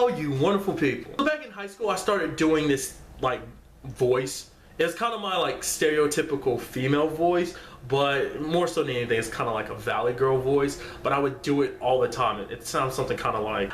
Hello, you wonderful people. So back in high school, I started doing this like voice. It's kind of my like stereotypical female voice, but more so than anything, it's kind of like a valley girl voice. But I would do it all the time. It sounds something kind of like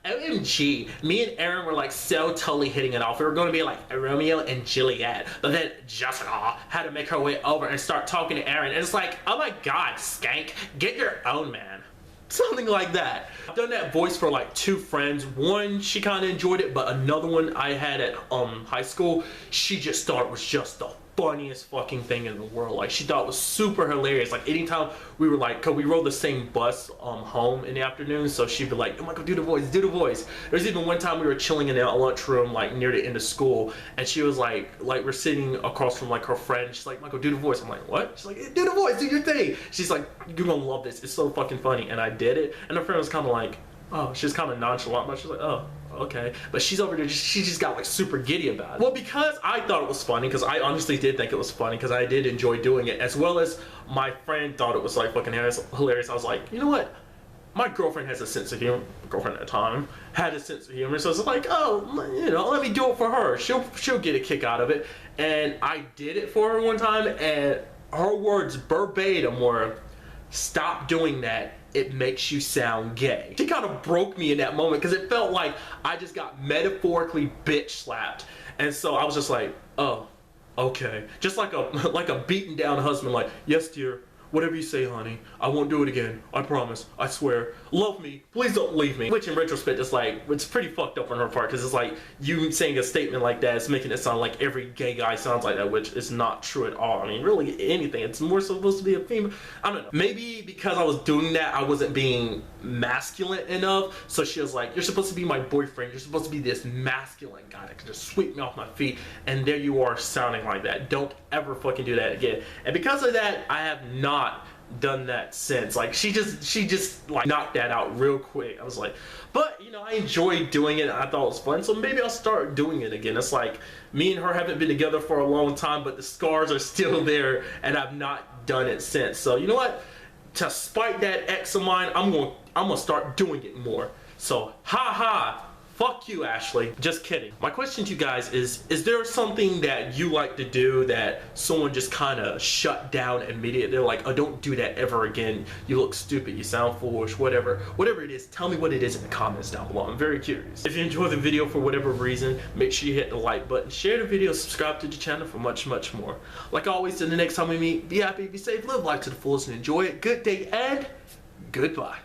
OMG. Me and Aaron were like so totally hitting it off. We were going to be like Romeo and Juliet, but then Jessica had to make her way over and start talking to Aaron, and it's like, oh my God, skank, get your own man. Something like that. I've done that voice for like 2 friends. One, she kind of enjoyed it, but another one I had at high school, she just thought it was just the funniest fucking thing in the world. Like, she thought it was super hilarious. Like, anytime we were like, cause we rode the same bus home in the afternoon, so she'd be like, oh my God, do the voice, do the voice. There's even one time we were chilling in a lunchroom like near the end of school, and she was like we're sitting across from like her friend. She's like, Michael, do the voice. I'm like, what? She's like, do the voice, do your thing. She's like, you're gonna love this. It's so fucking funny. And I did it, and her friend was kind of like, oh, she's kind of nonchalant, but she's like, oh, okay. But she's over there, she just got like super giddy about it. Well, because I thought it was funny, because I honestly did think it was funny, because I did enjoy doing it, as well as my friend thought it was like fucking hilarious. I was like, you know what? My girlfriend has a sense of humor. My girlfriend at the time had a sense of humor, so it's like, oh, you know, let me do it for her. She'll get a kick out of it. And I did it for her one time, and her words verbatim were, stop doing that. It makes you sound gay. She kind of broke me in that moment, because it felt like I just got metaphorically bitch slapped. And so I was just like, oh, okay. Just like a beaten down husband, like, yes dear, whatever you say, honey, I won't do it again. I promise, I swear. Love me, please don't leave me. Which in retrospect is like, it's pretty fucked up on her part, because it's like, you saying a statement like that is making it sound like every gay guy sounds like that, which is not true at all. I mean, really anything, it's more supposed to be a female. I don't know. Maybe because I was doing that, I wasn't being masculine enough, so she was like, you're supposed to be my boyfriend, you're supposed to be this masculine guy that can just sweep me off my feet, and there you are sounding like that. Don't ever fucking do that again. And because of that, I have not done that since. Like, she just like knocked that out real quick. I was like, but you know, I enjoyed doing it, and I thought it was fun, so maybe I'll start doing it again. It's like, me and her haven't been together for a long time, but the scars are still there, and I've not done it since. So you know what, to spite that ex of mine, I'm gonna start doing it more. So ha ha, fuck you, Ashley. Just kidding. My question to you guys is there something that you like to do that someone just kind of shut down immediately? They're like, oh, don't do that ever again. You look stupid, you sound foolish, whatever. Whatever it is, tell me what it is in the comments down below. I'm very curious. If you enjoyed the video for whatever reason, make sure you hit the like button, share the video, subscribe to the channel for much, much more. Like always, till the next time we meet, be happy, be safe, live life to the fullest, and enjoy it. Good day and goodbye.